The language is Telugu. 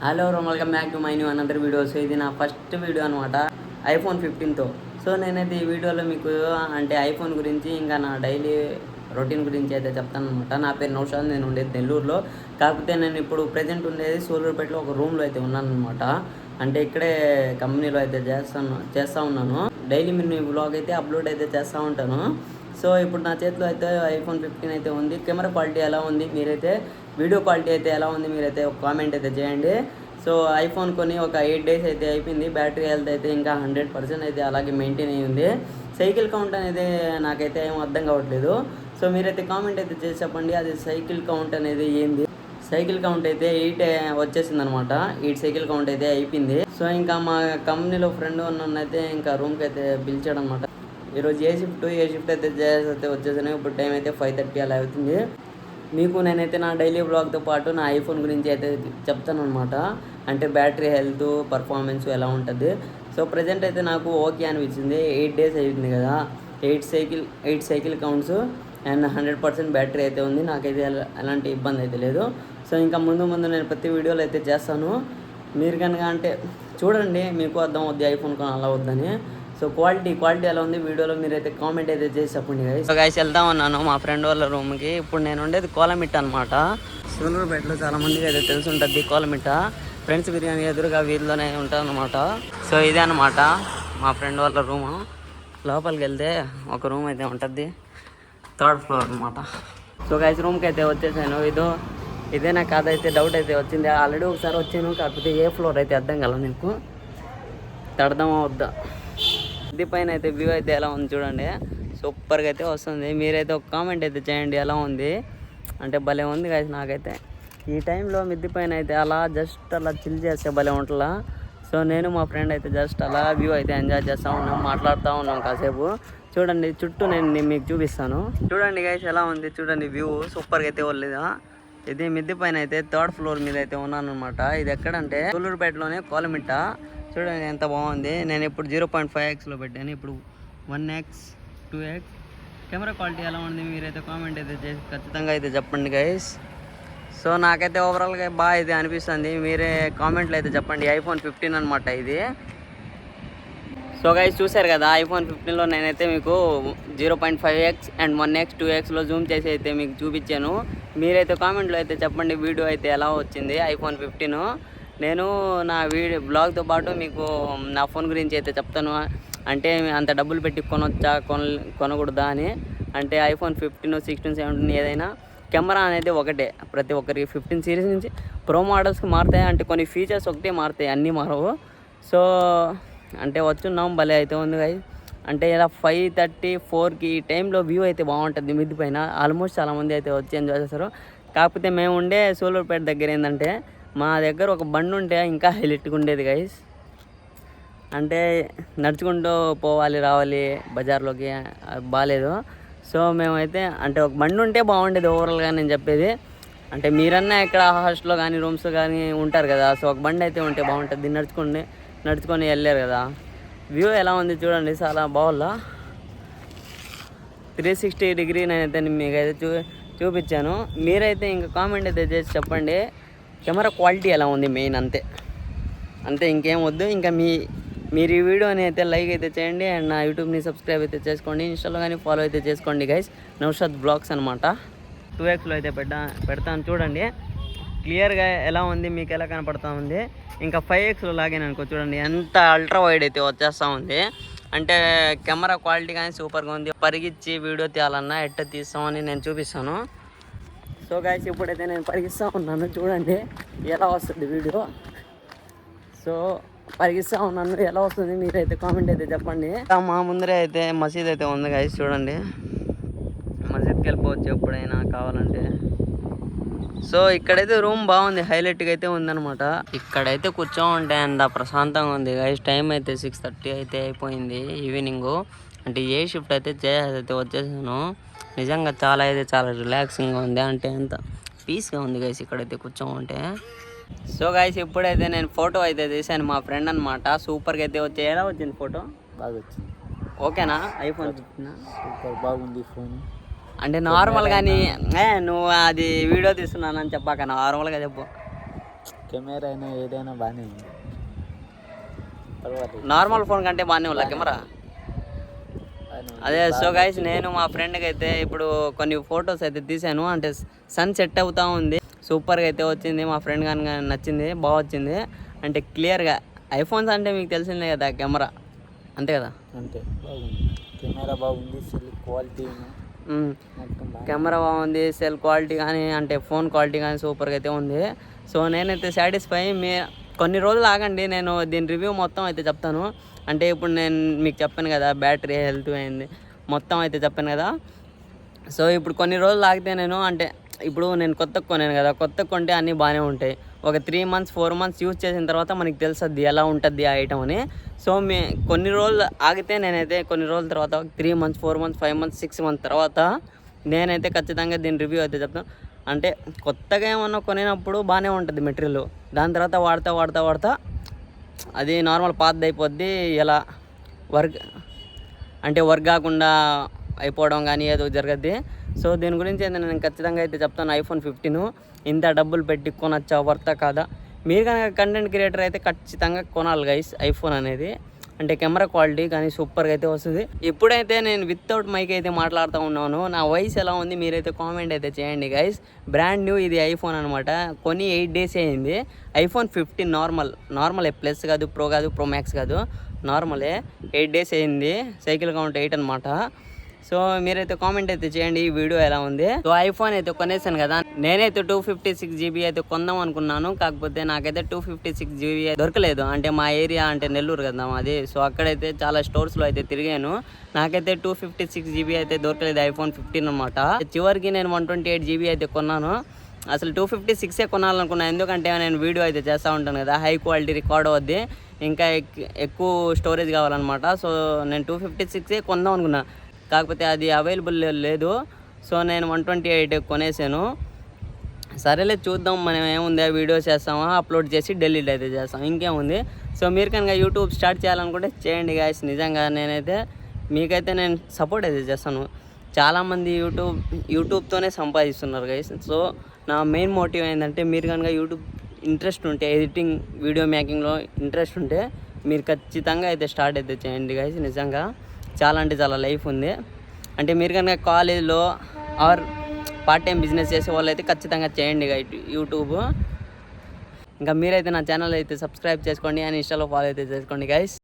Hello welcome back to my new another videos. ఇది నా ఫస్ట్ వీడియో అనమాట ఐఫోన్ 15తో. సో నేనైతే ఈ వీడియోలో మీకు అంటే ఐఫోన్ గురించి ఇంకా నా డైలీ రొటీన్ గురించి అయితే చెప్తాను అనమాట. నా పేరు నౌషాద్, నేను ఉండేది నెల్లూరులో. కాకపోతే నేను ఇప్పుడు ప్రజెంట్ ఉండేది సూళ్ళూరుపేటలో ఒక రూమ్లో అయితే ఉన్నాను అనమాట. అంటే ఇక్కడే కంపెనీలో అయితే చేస్తూ ఉన్నాను. డైలీ మీ వ్లాగ్ అయితే అప్లోడ్ అయితే చేస్తూ ఉంటాను. సో ఇప్పుడు నా చేతిలో అయితే ఐఫోన్ 15 అయితే ఉంది. కెమెరా క్వాలిటీ ఎలా ఉంది, మీరైతే వీడియో క్వాలిటీ అయితే ఎలా ఉంది, మీరైతే ఒక కామెంట్ అయితే చేయండి. సో ఐఫోన్ కొని ఒక 8 days అయితే అయిపోయింది. బ్యాటరీ హెల్త్ అయితే ఇంకా 100% అయితే అలాగే మెయింటైన్ అయ్యి ఉంది. సైకిల్ కౌంట్ అనేది నాకైతే ఏం అర్థం కావట్లేదు. సో మీరైతే కామెంట్ అయితే చేసి చెప్పండి, అది సైకిల్ కౌంట్ అనేది ఏంది. సైకిల్ కౌంట్ అయితే 8 వచ్చేసింది అనమాట. 8 సైకిల్ కౌంట్ అయితే అయిపోయింది. సో ఇంకా మా కంపెనీలో ఫ్రెండ్ అయితే ఇంకా రూమ్కి అయితే పిలిచాడు అనమాట. ఈరోజు ఏ షిఫ్ట్ అయితే అయితే వచ్చేసాను. ఇప్పుడు టైం అయితే 5:30 అలా అవుతుంది. మీకు నేనైతే నా డైలీ బ్లాగ్తో పాటు నా ఐఫోన్ గురించి అయితే చెప్తాను అనమాట. అంటే బ్యాటరీ హెల్త్, పర్ఫార్మెన్స్ ఎలా ఉంటుంది. సో ప్రజెంట్ అయితే నాకు ఓకే అనిపించింది. 8 days అయిపోయింది కదా, 8 సైకిల్ కౌంట్స్ అండ్ 100% బ్యాటరీ అయితే ఉంది. నాకైతే ఎలాంటి ఇబ్బంది అయితే లేదు. సో ఇంకా ముందు నేను ప్రతి వీడియోలో అయితే చేస్తాను. మీరు కనుక అంటే చూడండి, మీకు అర్థం అవుద్ది ఐఫోన్ కొని అలా వద్దని. సో క్వాలిటీ ఎలా ఉంది వీడియోలో మీరైతే కామెంట్ అయితే చేసి చెప్పండి గైస్. సో గైస్ వెళ్తా ఉన్నాను మా ఫ్రెండ్ వాళ్ళ రూమ్కి. ఇప్పుడు నేను ఉండేది కోలమిట్ట అనమాట. సూళ్ళూరుపేటలో చాలా మందికి అయితే తెలిసి ఉంటుంది కోలమిట్ట. ఫ్రెండ్స్ బిర్యానీ ఎదురుగా వీధిలోనే ఉంటుంది అనమాట. సో ఇదే అనమాట మా ఫ్రెండ్ వాళ్ళ రూము. లోపలికి వెళ్తే ఒక రూమ్ అయితే ఉంటుంది, 3rd floor అనమాట. సో గైస్ రూమ్కి అయితే వచ్చేసాను. ఇదేనా కాదైతే డౌట్ అయితే వచ్చింది. ఆల్రెడీ ఒకసారి వచ్చాను, కాకపోతే ఏ ఫ్లోర్ అయితే అర్థం కల నీకు తడదామా వద్దా. ఇది పైన అయితే వ్యూ అయితే ఎలా ఉంది చూడండి, సూపర్గా అయితే వస్తుంది. మీరైతే ఒక కామెంట్ అయితే చేయండి ఎలా ఉంది. అంటే భలే ఉంది గైస్. నాకైతే ఈ టైంలో మిద్ది పైన అయితే అలా జస్ట్ అలా చిల్ చేస్తే భలే ఉంటుందా. సో నేను మా ఫ్రెండ్ అయితే జస్ట్ అలా వ్యూ అయితే ఎంజాయ్ చేస్తూ ఉన్నాం, మాట్లాడుతూ ఉన్నాం కాసేపు. చూడండి చుట్టూ నేను మీకు చూపిస్తాను. చూడండి గైస్ ఎలా ఉంది చూడండి వ్యూ, సూపర్గా అయితే వల్లేదా. ఇది మిద్ది పైన అయితే 3rd floor మీద అయితే ఉన్నాను అనమాట. ఇది ఎక్కడంటే సూళ్ళూరుపేటలోనే కోలమిట్ట. చూడండి ఎంత బాగుంది. నేను ఇప్పుడు 0.5xలో పెట్టాను, ఇప్పుడు 1x 2x. కెమెరా క్వాలిటీ ఎలా ఉంది మీరైతే కామెంట్ అయితే చేసి ఖచ్చితంగా అయితే చెప్పండి గైస్. సో నాకైతే ఓవరాల్గా బాగా అయితే అనిపిస్తుంది. మీరే కామెంట్లో అయితే చెప్పండి. ఐఫోన్ 15 అనమాట ఇది. సో గైస్ చూశారు కదా, ఐఫోన్ 15లో నేనైతే మీకు 0.5x అండ్ 1x 2xలో జూమ్ చేసి అయితే మీకు చూపించాను. మీరైతే కామెంట్లో అయితే చెప్పండి వీడియో అయితే ఎలా వచ్చింది ఐఫోన్ 15. నేను నా బ్లాగ్తో పాటు మీకు నా ఫోన్ గురించి అయితే చెప్తాను. అంటే అంత డబ్బులు పెట్టి కొనొచ్చా కొనకూడదా అని. అంటే ఐఫోన్ 15, 16, 17 ఏదైనా కెమెరా అనేది ఒకటే. ప్రతి ఒక్కరికి 15 series నుంచి ప్రో మోడల్స్కి మారుతాయి. అంటే కొన్ని ఫీచర్స్ ఒకటే మారుతాయి, అన్నీ మారవు. సో అంటే వచ్చున్నాం భలే అయితే ఉంది గాయ. అంటే ఇలా 5:34కి ఈ టైంలో వ్యూ అయితే బాగుంటుంది మిద్ది పైన. ఆల్మోస్ట్ చాలామంది అయితే వచ్చి ఎంజాయ్ చేస్తారు. కాకపోతే మేము ఉండే సూళ్ళూరుపేట దగ్గర ఏంటంటే మా దగ్గర ఒక బండి ఉంటే ఇంకా హైలైట్గా ఉండేది గైస్. అంటే నడుచుకుంటూ పోవాలి రావాలి బజార్లోకి, బాగాలేదు. సో మేమైతే అంటే ఒక బండి ఉంటే బాగుండేది ఓవరాల్గా నేను చెప్పేది. అంటే మీరన్నా ఇక్కడ హాస్టల్లో కానీ రూమ్స్ కానీ ఉంటారు కదా. సో ఒక బండి అయితే ఉంటే బాగుంటుంది, నడుచుకొని వెళ్ళారు కదా. వ్యూ ఎలా ఉంది చూడండి, చాలా బాగుందా. 360 degree నేనైతే మీకైతే చూపించాను. మీరైతే ఇంకా కామెంట్ అయితే చేసి చెప్పండి కెమెరా క్వాలిటీ ఎలా ఉంది మెయిన్. అంతే ఇంకేం వద్దు. ఇంకా మీరు ఈ వీడియోని అయితే లైక్ అయితే చేయండి అండ్ నా యూట్యూబ్ని సబ్స్క్రైబ్ అయితే చేసుకోండి. ఇన్స్టాలో కానీ ఫాలో అయితే చేసుకోండి గైస్. నౌషాద్ బ్లాగ్స్ అనమాట. 2xలో అయితే పెడతాను చూడండి క్లియర్గా ఎలా ఉంది, మీకు ఎలా కనపడతా ఉంది. ఇంకా 5xలో లాగాను అనుకో చూడండి ఎంత అల్ట్రా వైడ్ అయితే వచ్చేస్తూ ఉంది. అంటే కెమెరా క్వాలిటీ కానీ సూపర్గా ఉంది. పరిగిచ్చి వీడియో తీయాలన్నా ఎట్ట తీస్తామని నేను చూపిస్తాను. సో గైస్ ఇప్పుడైతే నేను పరిగిస్తూ ఉన్నాను, చూడండి ఎలా వస్తుంది వీడియో. సో పరిగిస్తూ ఉన్నాను, ఎలా వస్తుంది మీరైతే కామెంట్ అయితే చెప్పండి. మా ముందరే అయితే మసీద్ అయితే ఉంది గైస్, చూడండి మసీద్కి వెళ్ళిపోవచ్చు ఎప్పుడైనా కావాలంటే. సో ఇక్కడైతే రూమ్ బాగుంది, హైలైట్గా అయితే ఉందన్నమాట. ఇక్కడైతే కూర్చోంటే అంత ప్రశాంతంగా ఉంది గైస్. టైం అయితే 6:30 అయితే అయిపోయింది ఈవినింగ్. అంటే ఏ షిఫ్ట్ అయితే అయితే వచ్చేసాను. నిజంగా చాలా రిలాక్సింగ్గా ఉంది. అంటే అంత పీస్గా ఉంది గైస్ ఇక్కడైతే కూర్చోంటే. సో గైస్ ఇప్పుడైతే నేను ఫోటో అయితే తీసాను మా ఫ్రెండ్ అనమాట. సూపర్గా అయితే వచ్చి ఎలా వచ్చింది ఫోటో? బాగా వచ్చింది. ఓకేనా? ఐఫోన్ 15 సూపర్ బాగుంది ఫోన్. అంటే నార్మల్ కానీ నువ్వు అది వీడియో తీస్తున్నానని చెప్పాక నార్మల్గా చెప్పు. కెమెరా అయినా ఏదైనా బాగానే ఉంది, పర్వాలేదు. నార్మల్ ఫోన్ కంటే బాగానే ఉందా కెమెరా? బాగానే ఉంది. అదే సో గైస్, నేను మా ఫ్రెండ్కి అయితే ఇప్పుడు కొన్ని ఫొటోస్ అయితే తీసాను. అంటే సన్ సెట్ అవుతా ఉంది, సూపర్గా అయితే వచ్చింది. మా ఫ్రెండ్ కానీ నచ్చింది, బాగా వచ్చింది. అంటే క్లియర్గా ఐఫోన్స్ అంటే మీకు తెలిసిందే కదా, కెమెరా అంతే కదా. అంతే బాగుంది, కెమెరా బాగుంది, సెల్ క్వాలిటీ మొత్తం కెమెరా బాగుంది, సెల్ క్వాలిటీ కానీ అంటే ఫోన్ క్వాలిటీ కానీ సూపర్గా అయితే ఉంది. సో నేనైతే సాటిస్ఫై. కొన్ని రోజులు ఆగండి, నేను దీని రివ్యూ మొత్తం అయితే చెప్తాను. అంటే ఇప్పుడు నేను మీకు చెప్పాను కదా, బ్యాటరీ హెల్త్ అయింది మొత్తం అయితే చెప్పాను కదా. సో ఇప్పుడు కొన్ని రోజులు ఆగితే నేను అంటే ఇప్పుడు నేను కొత్తగా కొన్నాను కదా, కొత్తగా కొంటే అన్నీ బాగానే ఉంటాయి. ఒక 3 months 4 months యూజ్ చేసిన తర్వాత మనకి తెలుస్తుంది ఎలా ఉంటుంది ఆ ఐటమ్ అని. సో కొన్ని రోజులు ఆగితే నేనైతే కొన్ని రోజుల తర్వాత 3 months 4 months 5 months 6 months తర్వాత నేనైతే ఖచ్చితంగా దీని రివ్యూ అయితే చెప్తాను. అంటే కొత్తగా ఏమన్నా కొనినప్పుడు బాగానే ఉంటుంది మెటీరియల్, దాని తర్వాత వాడతా అది నార్మల్ పాతది అయిపోద్ది. ఎలా వర్క్ కాకుండా అయిపోవడం కానీ ఏదో జరగద్ది. సో దీని గురించి అయితే నేను ఖచ్చితంగా అయితే చెప్తాను. iPhone 15 ఇంత డబ్బులు పెట్టి కొనచ్చా, వర్తా కాదా? మీరు కనుక కంటెంట్ క్రియేటర్ అయితే ఖచ్చితంగా కొనాలి గైస్ ఐఫోన్ అనేది. అంటే కెమెరా క్వాలిటీ కానీ సూపర్గా అయితే వస్తుంది. ఇప్పుడైతే నేను వితౌట్ మైక్ అయితే మాట్లాడుతూ ఉన్నాను. నా వాయిస్ ఎలా ఉంది మీరైతే కామెంట్ అయితే చేయండి గైస్. బ్రాండ్ న్యూ ఇది ఐఫోన్ అనమాట, కొని 8 days అయింది. iPhone 15 నార్మలే, ప్లస్ కాదు, ప్రో కాదు, ప్రో మ్యాక్స్ కాదు, నార్మలే. 8 days అయింది, సైకిల్ కౌంట్ 8 అనమాట. సో మీరైతే కామెంట్ అయితే చేయండి ఈ వీడియో ఎలా ఉంది. సో ఐఫోన్ అయితే కొనేసాను కదా, నేనైతే 256 GB అయితే కొందాం అనుకున్నాను. కాకపోతే నాకైతే 256 GB దొరకలేదు. అంటే మా ఏరియా అంటే నెల్లూరు కదా మాది. సో అక్కడైతే చాలా స్టోర్స్లో అయితే తిరిగాను, నాకైతే 256 GB అయితే దొరకలేదు iPhone 15 అనమాట. చివరికి నేను 128 GB అయితే కొన్నాను. అసలు 256 కొనాలనుకున్నాను, ఎందుకంటే నేను వీడియో అయితే చేస్తూ ఉంటాను కదా, హై క్వాలిటీ రికార్డ్ అవుద్ది, ఇంకా ఎక్కువ స్టోరేజ్ కావాలన్నమాట. సో నేను 256 కొందాం అనుకున్నాను, కాకపోతే అది అవైలబుల్ లేదు. సో నేను 128 కొనేసాను. సరేలే చూద్దాం, మనం ఏముంది వీడియో చేస్తామా, అప్లోడ్ చేసి డిలీట్ అయితే చేస్తాం, ఇంకేముంది. సో మీరు కనుక యూట్యూబ్ స్టార్ట్ చేయాలనుకుంటే చేయండి గాయస్. నిజంగా నేనైతే మీకైతే నేను సపోర్ట్ అయితే చేస్తాను. చాలామంది యూట్యూబ్తోనే సంపాదిస్తున్నారు గైస్. సో నా మెయిన్ మోటివ్ ఏంటంటే, మీరు కనుక యూట్యూబ్ ఇంట్రెస్ట్ ఉంటే, ఎడిటింగ్ వీడియో మేకింగ్లో ఇంట్రెస్ట్ ఉంటే మీరు ఖచ్చితంగా అయితే స్టార్ట్ అయితే చేయండి గైస్. నిజంగా చాలా అంటే చాలా లైఫ్ ఉంది. అంటే మీరు కనుక కాలేజ్లో ఆర్ పార్ట్ టైం బిజినెస్ చేసే వాళ్ళు అయితే ఖచ్చితంగా చేయండి యూట్యూబ్. ఇంకా మీరైతే నా ఛానల్ అయితే సబ్స్క్రైబ్ చేసుకోండి, అండ్ ఇన్స్టాలో ఫాలో అయితే చేసుకోండి గైస్.